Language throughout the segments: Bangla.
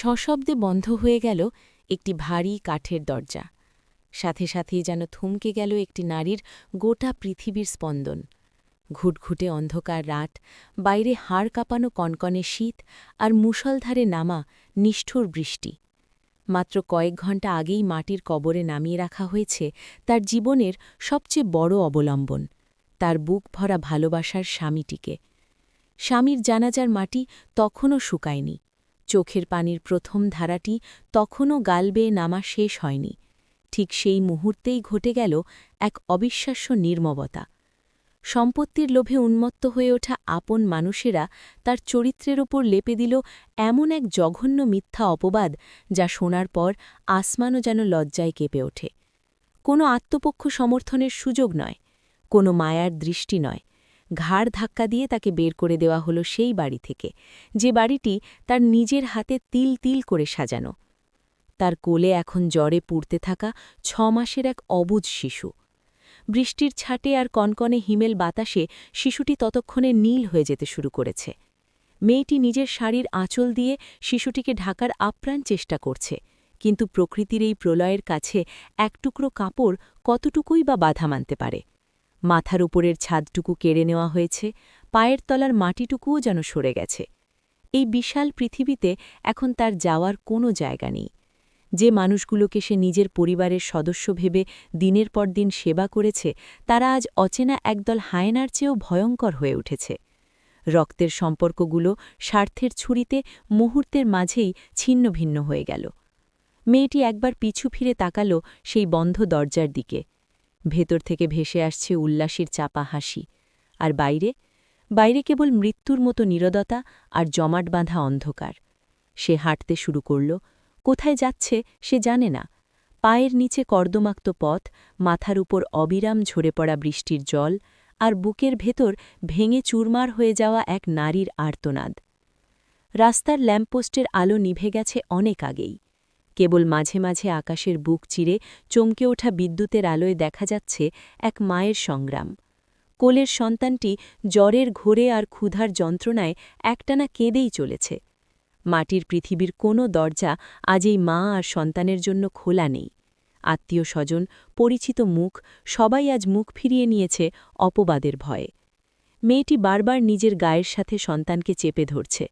সশব্দে বন্ধ হয়ে গেল একটি ভারী কাঠের দরজা। সাথে সাথেই যেন থমকে গেল একটি নারীর গোটা পৃথিবীর স্পন্দন। ঘুটঘুটে অন্ধকার রাত, বাইরে হাড় কাঁপানো কনকনে শীত আর মুষলধারে নামা নিষ্ঠুর বৃষ্টি। মাত্র কয়েক ঘণ্টা আগেই মাটির কবরে নামিয়ে রাখা হয়েছে তার জীবনের সবচেয়ে বড় অবলম্বন, তার বুক ভরা ভালোবাসার স্বামীটিকে। স্বামীর জানাজার মাটি তখনও শুকায়নি, চোখের পানির প্রথম ধারাটি তখনও গাল বেয়ে নামা শেষ হয়নি। ঠিক সেই মুহূর্তেই ঘটে গেল এক অবিশ্বাস্য নির্মমতা। সম্পত্তির লোভে উন্মত্ত হয়ে ওঠা আপন মানুষেরা তার চরিত্রের ওপর লেপে দিল এমন এক জঘন্য মিথ্যা অপবাদ, যা শোনার পর আসমানও যেন লজ্জায় কেঁপে ওঠে। কোনো আত্মপক্ষ সমর্থনের সুযোগ নয়, কোনো মায়ার দৃষ্টি নয়, ঘাড় ধাক্কা দিয়ে তাকে বের করে দেওয়া হলো সেই বাড়ি থেকে, যে বাড়িটি তার নিজের হাতে তিল তিল করে সাজানো। তার কোলে এখন জ্বরে পুড়তে থাকা ৬ মাসের এক অবুঝ শিশু। বৃষ্টির ছাটে আর কনকনে হিমেল বাতাসে শিশুটি ততক্ষণে নীল হয়ে যেতে শুরু করেছে। মেয়েটি নিজের শাড়ির আঁচল দিয়ে শিশুটিকে ঢাকার আপ্রাণ চেষ্টা করছে, কিন্তু প্রকৃতির এই প্রলয়ের কাছে এক টুকরো কাপড় কতটুকুই বা বাধা মানতে পারে। মাথার উপরের ছাদটুকু কেড়ে নেওয়া হয়েছে, পায়ের তলার মাটিটুকুও যেন সরে গেছে। এই বিশাল পৃথিবীতে এখন তার যাওয়ার কোনো জায়গা নেই। যে মানুষগুলোকে সে নিজের পরিবারের সদস্য ভেবে দিনের পর দিন সেবা করেছে, তারা আজ অচেনা একদল হায়েনার চেয়েও ভয়ঙ্কর হয়ে উঠেছে। রক্তের সম্পর্কগুলো স্বার্থের ছুরিতে মুহূর্তের মাঝেই ছিন্ন ভিন্ন হয়ে গেল। মেয়েটি একবার পিছু ফিরে তাকাল সেই বন্ধ দরজার দিকে। ভেতর থেকে ভেসে আসছে উল্লাসীর চাপা হাসি, আর বাইরে কেবল মৃত্যুর মতো নীরদতা আর জমাট বাঁধা অন্ধকার। সে হাঁটতে শুরু করল। কোথায় যাচ্ছে সে জানে না। পায়ের নিচে কর্দমাক্ত পথ, মাথার উপর অবিরাম ঝরে পড়া বৃষ্টির জল, আর বুকের ভেতর ভেঙে চুরমার হয়ে যাওয়া এক নারীর আর্তনাদ। রাস্তার ল্যাম্পপোস্টের আলো নিভে গেছে অনেক আগেই। কেবল মাঝে মাঝে আকাশের বুক চিরে চমকে ওঠা বিদ্যুতের আলোয় দেখা যাচ্ছে এক মায়ের সংগ্রাম। কোলের সন্তানটি জ্বরের ঘোরে আর ক্ষুধার যন্ত্রণায় একটানা কেঁদেই চলেছে। মাটির পৃথিবীর কোনো দরজা আজ এই মা আর সন্তানের জন্য খোলা নেই। আত্মীয় স্বজন, পরিচিত মুখ, সবাই আজ মুখ ফিরিয়ে নিয়েছে অপবাদের ভয়ে। মেয়েটি বারবার নিজের গায়ের সাথে সন্তানকে চেপে ধরছে,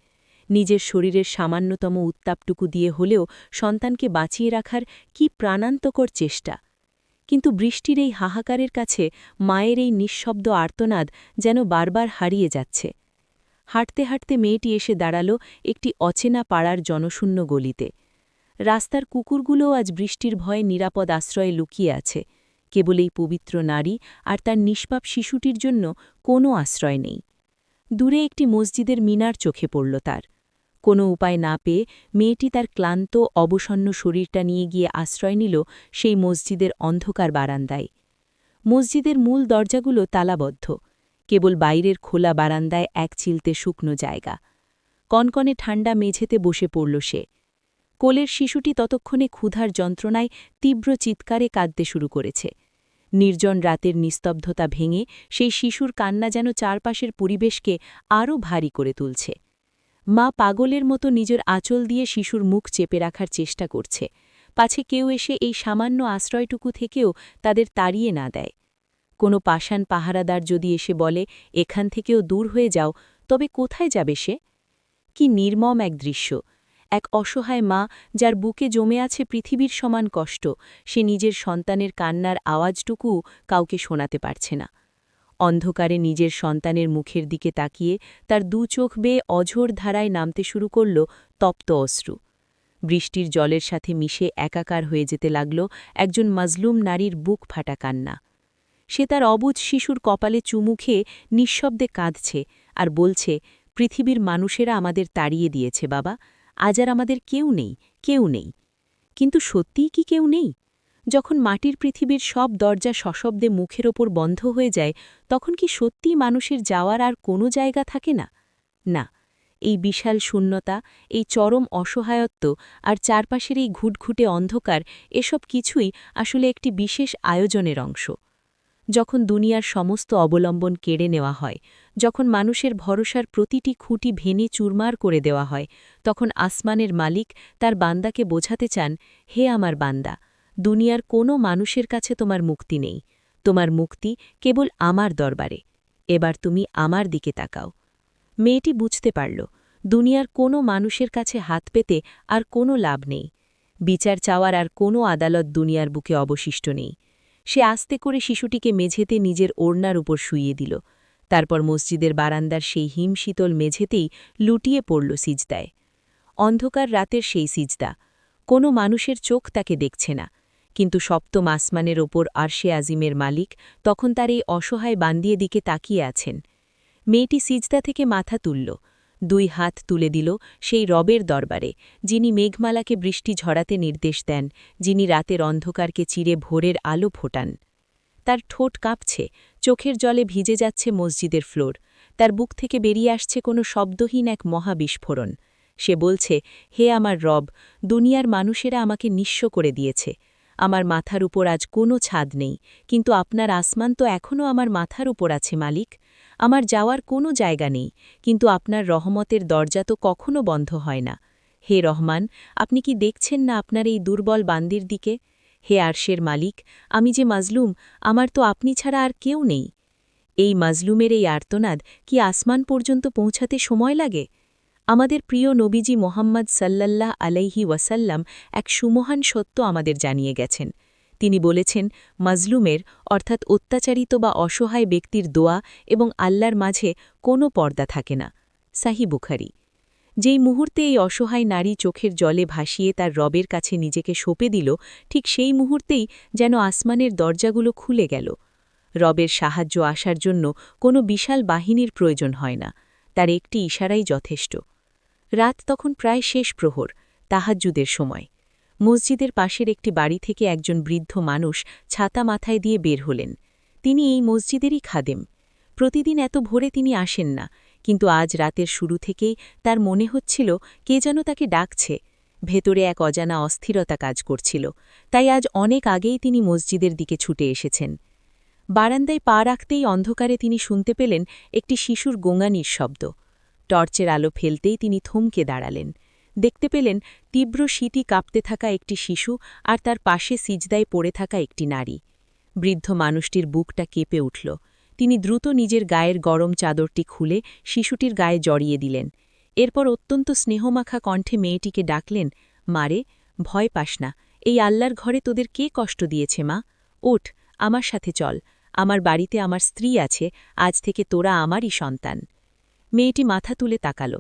নিজের শরীরের সামান্যতম উত্তাপটুকু দিয়ে হলেও সন্তানকে বাঁচিয়ে রাখার কি প্রাণান্তকর চেষ্টা। কিন্তু বৃষ্টির এই হাহাকারের কাছে মায়ের এই নিঃশব্দ আর্তনাদ যেন বারবার হারিয়ে যাচ্ছে। হাঁটতে হাঁটতে মেয়েটি এসে দাঁড়াল একটি অচেনা পাড়ার জনশূন্য গলিতে। রাস্তার কুকুরগুলোও আজ বৃষ্টির ভয়ে নিরাপদ আশ্রয়ে লুকিয়ে আছে। কেবল এই পবিত্র নারী আর তার নিষ্পাপ শিশুটির জন্য কোনো আশ্রয় নেই। দূরে একটি মসজিদের মিনার চোখে পড়ল তার। কোনো উপায় না পেয়ে মেয়েটি তার ক্লান্ত অবসন্ন শরীরটা নিয়ে গিয়ে আশ্রয় নিল সেই মসজিদের অন্ধকার বারান্দায়। মসজিদের মূল দরজাগুলো তালাবদ্ধ, কেবল বাইরের খোলা বারান্দায় এক চিলতে শুকনো জায়গা। কনকনে ঠান্ডা মেঝেতে বসে পড়ল সে। কোলের শিশুটি ততক্ষণে ক্ষুধার যন্ত্রণায় তীব্র চিৎকারে কাঁদতে শুরু করেছে। নির্জন রাতের নিস্তব্ধতা ভেঙে সেই শিশুর কান্না যেন চারপাশের পরিবেশকে আরও ভারী করে তুলছে। মা পাগলের মতো নিজের আঁচল দিয়ে শিশুর মুখ চেপে রাখার চেষ্টা করছে, পাছে কেউ এসে এই সামান্য আশ্রয়টুকু থেকেও তাদের তাড়িয়ে না দেয়। কোনো পাষাণ পাহারাদার যদি এসে বলে, এখান থেকেও দূর হয়ে যাও, তবে কোথায় যাবে সে? কি নির্মম এক দৃশ্য! এক অসহায় মা, যার বুকে জমে আছে পৃথিবীর সমান কষ্ট, সে নিজের সন্তানের কান্নার আওয়াজটুকুও কাউকে শোনাতে পারছে না। অন্ধকারে নিজের সন্তানের মুখের দিকে তাকিয়ে তার দু চোখ বেয়ে অঝোর ধারায় নামতে শুরু করল তপ্ত অশ্রু। বৃষ্টির জলের সাথে মিশে একাকার হয়ে যেতে লাগল একজন মাজলুম নারীর বুক ফাটা কান্না। সে তার অবুঝ শিশুর কপালে চুমু খেয়ে নিঃশব্দে কাঁদছে আর বলছে, পৃথিবীর মানুষেরা আমাদের তাড়িয়ে দিয়েছে বাবা, আজ আর আমাদের কেউ নেই, কেউ নেই। কিন্তু সত্যিই কি কেউ নেই? যখন মাটির পৃথিবীর সব দরজা সশব্দে মুখের ওপর বন্ধ হয়ে যায়, তখন কি সত্যিই মানুষের যাওয়ার আর কোনো জায়গা থাকে না? না, এই বিশাল শূন্যতা, এই চরম অসহায়ত্ব আর চারপাশের এই ঘুটঘুটে অন্ধকার, এসব কিছুই আসলে একটি বিশেষ আয়োজনের অংশ। যখন দুনিয়ার সমস্ত অবলম্বন কেড়ে নেওয়া হয়, যখন মানুষের ভরসার প্রতিটি খুঁটি ভেঙে চুরমার করে দেওয়া হয়, তখন আসমানের মালিক তার বান্দাকে বোঝাতে চান, হে আমার বান্দা, দুনিয়ার কোনো মানুষের কাছে তোমার মুক্তি নেই, তোমার মুক্তি কেবল আমার দরবারে। এবার তুমি আমার দিকে তাকাও। মেয়েটি বুঝতে পারল, দুনিয়ার কোনো মানুষের কাছে হাত পেতে আর কোনো লাভ নেই। বিচার চাওয়ার আর কোনো আদালত দুনিয়ার বুকে অবশিষ্ট নেই। সে আস্তে করে শিশুটিকে মেঝেতে নিজের ওড়নার উপর শুইয়ে দিল। তারপর মসজিদের বারান্দার সেই হিমশীতল মেঝেতেই লুটিয়ে পড়ল সিজদায়। অন্ধকার রাতের সেই সিজদা। কোনো মানুষের চোখ তাকে দেখছে না, কিন্তু সপ্তম আসমানের ওপর আরশে আজিমের মালিক তখন তার এই অসহায় বান্দিয়ে দিকে তাকিয়ে আছেন। মেয়েটি সিজদা থেকে মাথা তুলল, 2 হাত তুলে দিল সেই রবের দরবারে, যিনি মেঘমালাকে বৃষ্টি ঝরাতে নির্দেশ দেন, যিনি রাতের অন্ধকারকে চিরে ভোরের আলো ফোটান। তার ঠোঁট কাঁপছে, চোখের জলে ভিজে যাচ্ছে মসজিদের ফ্লোর, তার বুক থেকে বেরিয়ে আসছে কোনো শব্দহীন এক মহাবিস্ফোরণ। সে বলছে, হে আমার রব, দুনিয়ার মানুষেরা আমাকে নিঃস্ব করে দিয়েছে। আমার মাথার উপর আজ কোনো ছাদ নেই, কিন্তু আপনার আসমান তো এখনও আমার মাথার উপর আছে মালিক। আমার যাওয়ার কোনো জায়গা নেই, কিন্তু আপনার রহমতের দরজা তো কখনো বন্ধ হয় না। হে রহমান, আপনি কি দেখছেন না আপনার এই দুর্বল বান্দির দিকে? হে আরশের মালিক, আমি যে মাজলুম, আমার তো আপনি ছাড়া আর কেউ নেই। এই মাজলুমের এই আর্তনাদ কি আসমান পর্যন্ত পৌঁছাতে সময় লাগে? আমাদের প্রিয় নবীজি মোহাম্মদ সাল্লাল্লাহ আলাইহি ওয়াসাল্লাম এক সুমহান সত্য আমাদের জানিয়ে গেছেন। তিনি বলেছেন, মাজলুমের অর্থাৎ অত্যাচারিত বা অসহায় ব্যক্তির দোয়া এবং আল্লাহর মাঝে কোনো পর্দা থাকে না। সাহি বুখারি। যেই মুহূর্তে এই অসহায় নারী চোখের জলে ভাসিয়ে তার রবের কাছে নিজেকে সঁপে দিল, ঠিক সেই মুহূর্তেই যেন আসমানের দরজাগুলো খুলে গেল। রবের সাহায্য আসার জন্য কোনো বিশাল বাহিনীর প্রয়োজন হয় না, তার একটি ইশারাই যথেষ্ট। রাত তখন প্রায় শেষ প্রহর, তাহাজ্জুদের সময়। মসজিদের পাশের একটি বাড়ি থেকে একজন বৃদ্ধ মানুষ ছাতা মাথায় দিয়ে বের হলেন। তিনি এই মসজিদেরই খাদেম। প্রতিদিন এত ভোরে তিনি আসেন না, কিন্তু আজ রাতের শুরু থেকেই তার মনে হচ্ছিল কে যেন তাকে ডাকছে। ভেতরে এক অজানা অস্থিরতা কাজ করছিল, তাই আজ অনেক আগেই তিনি মসজিদের দিকে ছুটে এসেছেন। বারান্দায় পা রাখতেই অন্ধকারে তিনি শুনতে পেলেন একটি শিশুর গোঙানির শব্দ। টর্চের আলো ফেলতেই তিনি থমকে দাঁড়ালেন। দেখতে পেলেন তীব্র শীতই কাঁপতে থাকা একটি শিশু আর তার পাশে সিজদায় পড়ে থাকা একটি নারী। বৃদ্ধ মানুষটির বুকটা কেঁপে উঠল। তিনি দ্রুত নিজের গায়ের গরম চাদরটি খুলে শিশুটির গায়ে জড়িয়ে দিলেন। এরপর অত্যন্ত স্নেহমাখা কণ্ঠে মেয়েটিকে ডাকলেন, মারে, ভয় পাস না, এই আল্লাহর ঘরে তোদের কে কষ্ট দিয়েছে মা? ওঠ, আমার সাথে চল, আমার বাড়িতে আমার স্ত্রী আছে, আজ থেকে তোরা আমারই সন্তান। মেয়েটি মাথা তুলে তাকাল,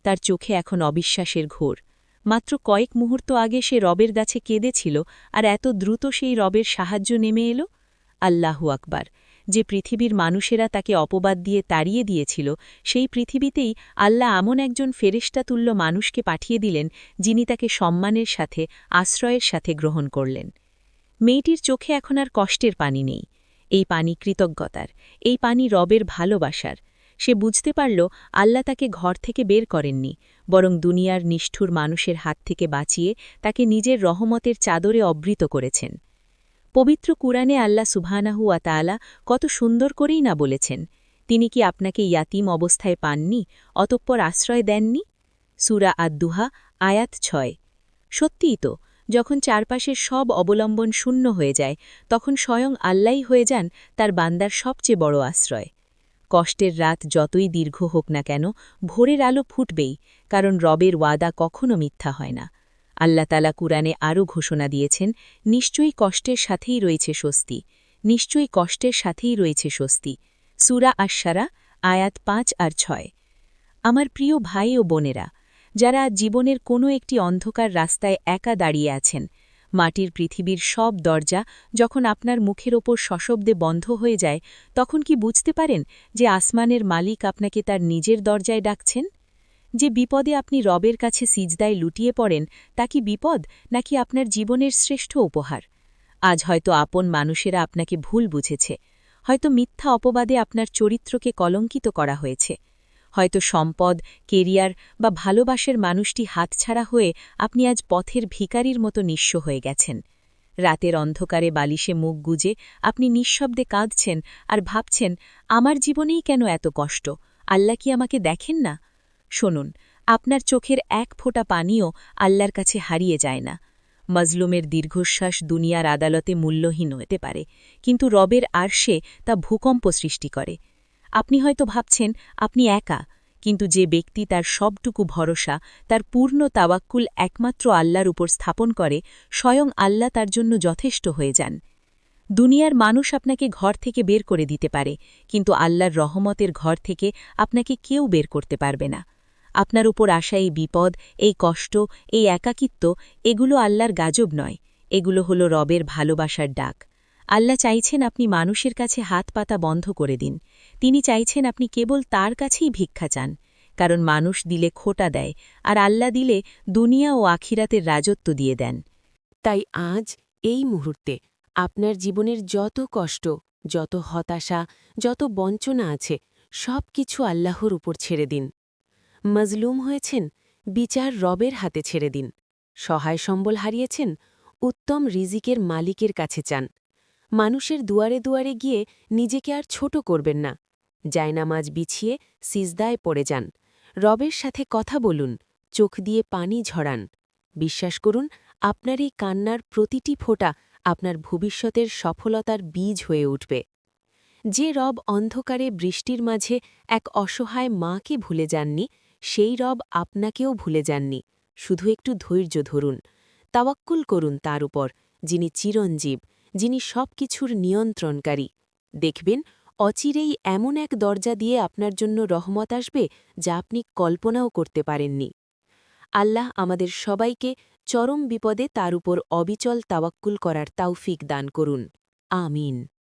তার চোখে এখন অবিশ্বাসের ঘোর। মাত্র কয়েক মুহূর্ত আগে সে রবের কাছে কেঁদেছিল, আর এত দ্রুত সেই রবের সাহায্য নেমে এলো। আল্লাহু আকবার! যে পৃথিবীর মানুষেরা তাকে অপবাদ দিয়ে তাড়িয়ে দিয়েছিল, সেই পৃথিবীতেই আল্লাহ এমন একজন ফেরেশতাতুল্য মানুষকে পাঠিয়ে দিলেন, যিনি তাকে সম্মানের সাথে, আশ্রয়ের সাথে গ্রহণ করলেন। মেয়েটির চোখে এখন আর কষ্টের পানি নেই। এই পানি কৃতজ্ঞতার, এই পানি রবের ভালোবাসার। সে বুঝতে পারল আল্লাহ তাকে ঘর থেকে বের করেননি, বরং দুনিয়ার নিষ্ঠুর মানুষের হাত থেকে বাঁচিয়ে তাকে নিজের রহমতের চাদরে আবৃত করেছেন। পবিত্র কুরআনে আল্লাহ সুবহানাহু ওয়া তাআলা কত সুন্দর করেই না বলেছেন, তিনি কি আপনাকে ইয়াতীম অবস্থায় পাননি, অতঃপর আশ্রয় দেননি? সূরা আদ-দুহা, আয়াত 6। সত্যিই তো, যখন চারপাশের সব অবলম্বন শূন্য হয়ে যায়, তখন স্বয়ং আল্লাহই হয়ে যান তার বান্দার সবচেয়ে বড় আশ্রয়। কষ্টের রাত যতই দীর্ঘ হোক না কেন, ভোরের আলো ফুটবেই, কারণ রবের ওয়াদা কখনো মিথ্যা হয় না। আল্লাহ তাআলা কুরআনে আরও ঘোষণা দিয়েছেন, নিশ্চয়ই কষ্টের সাথেই রয়েছে স্বস্তি, নিশ্চয়ই কষ্টের সাথেই রয়েছে স্বস্তি। সূরা আশ-শারা, আয়াত 5 আর 6। আমার প্রিয় ভাই ও বোনেরা, যারা জীবনের কোনো একটি অন্ধকার রাস্তায় একা দাঁড়িয়ে আছেন, মাটির পৃথিবীর সব দরজা যখন আপনার মুখের ওপর সশব্দে বন্ধ হয়ে যায়, তখন কি বুঝতে পারেন যে আসমানের মালিক আপনাকে তার নিজের দরজায় ডাকছেন? যে বিপদে আপনি রবের কাছে সিজদায় লুটিয়ে পড়েন, তা কি বিপদ, নাকি আপনার জীবনের শ্রেষ্ঠ উপহার? আজ হয়তো আপন মানুষেরা আপনাকে ভুল বুঝেছে, হয়তো মিথ্যা অপবাদে আপনার চরিত্রকে কলঙ্কিত করা হয়েছে, হয়তো সম্পদ, কেরিয়ার বা ভালোবাসার মানুষটি হাতছাড়া হয়ে আপনি আজ পথের ভিখারির মতো নিঃস্ব হয়ে গেছেন। রাতের অন্ধকারে বালিশে মুখ গুজে আপনি নিঃশব্দে কাঁদছেন আর ভাবছেন, আমার জীবনেই কেন এত কষ্ট, আল্লাহ কি আমাকে দেখেন না? শুনুন, আপনার চোখের এক ফোঁটা পানিও আল্লাহর কাছে হারিয়ে যায় না। মজলুমের দীর্ঘশ্বাস দুনিয়ার আদালতে মূল্যহীন হতে পারে, কিন্তু রবের আরশে তা ভূকম্প সৃষ্টি করে। আপনি হয়তো ভাবছেন আপনি একা, কিন্তু যে ব্যক্তি তার সবটুকু ভরসা, তার পূর্ণ তাওয়াক্কুল একমাত্র আল্লাহর উপর স্থাপন করে, স্বয়ং আল্লাহ তার জন্য যথেষ্ট হয়ে যান। দুনিয়ার মানুষ আপনাকে ঘর থেকে বের করে দিতে পারে, কিন্তু আল্লাহর রহমতের ঘর থেকে আপনাকে কেউ বের করতে পারবে না। আপনার উপর আসা এই বিপদ, এই কষ্ট, এই একাকিত্ব, এগুলো আল্লাহর গাজব নয়, এগুলো হলো রবের ভালোবাসার ডাক। আল্লাহ চাইছেন আপনি মানুষের কাছে হাত পাতা বন্ধ করে দিন। তিনি চাইছেন আপনি কেবল তার কাছেই ভিক্ষা চান, কারণ মানুষ দিলে খোটা দেয়, আর আল্লাহ দিলে দুনিয়া ও আখিরাতের রাজত্ব দিয়ে দেন। তাই আজ এই মুহূর্তে আপনার জীবনের যত কষ্ট, যত হতাশা, যত বঞ্চনা আছে, সব কিছু আল্লাহর উপর ছেড়ে দিন। মজলুম হয়েছেন, বিচার রবের হাতে ছেড়ে দিন। সহায় সম্বল হারিয়েছেন, উত্তম রিজিকের মালিকের কাছে চান। মানুষের দুয়ারে দুয়ারে গিয়ে নিজেকে আর ছোট করবেন না। জায়নামাজ বিছিয়ে সিজদায় পড়ে যান। রবের সাথে কথা বলুন, চোখ দিয়ে পানি ঝরান। বিশ্বাস করুন, আপনার এই কান্নার প্রতিটি ফোঁটা আপনার ভবিষ্যতের সফলতার বীজ হয়ে উঠবে। যে রব অন্ধকারে বৃষ্টির মাঝে এক অসহায় মাকে ভুলে যাননি, সেই রব আপনাকেও ভুলে যাননি। শুধু একটু ধৈর্য ধরুন, তাওয়াক্কুল করুন তার উপর, যিনি চিরঞ্জীব, যিনি সব কিছুর নিয়ন্ত্রণকারী। দেখবেন, অচিরেই এমন এক দরজা দিয়ে আপনার জন্য রহমত আসবে, যা আপনি কল্পনাও করতে পারেননি। আল্লাহ আমাদের সবাইকে চরম বিপদে তার উপর অবিচল তাওয়াক্কুল করার তাওফিক দান করুন। আমিন।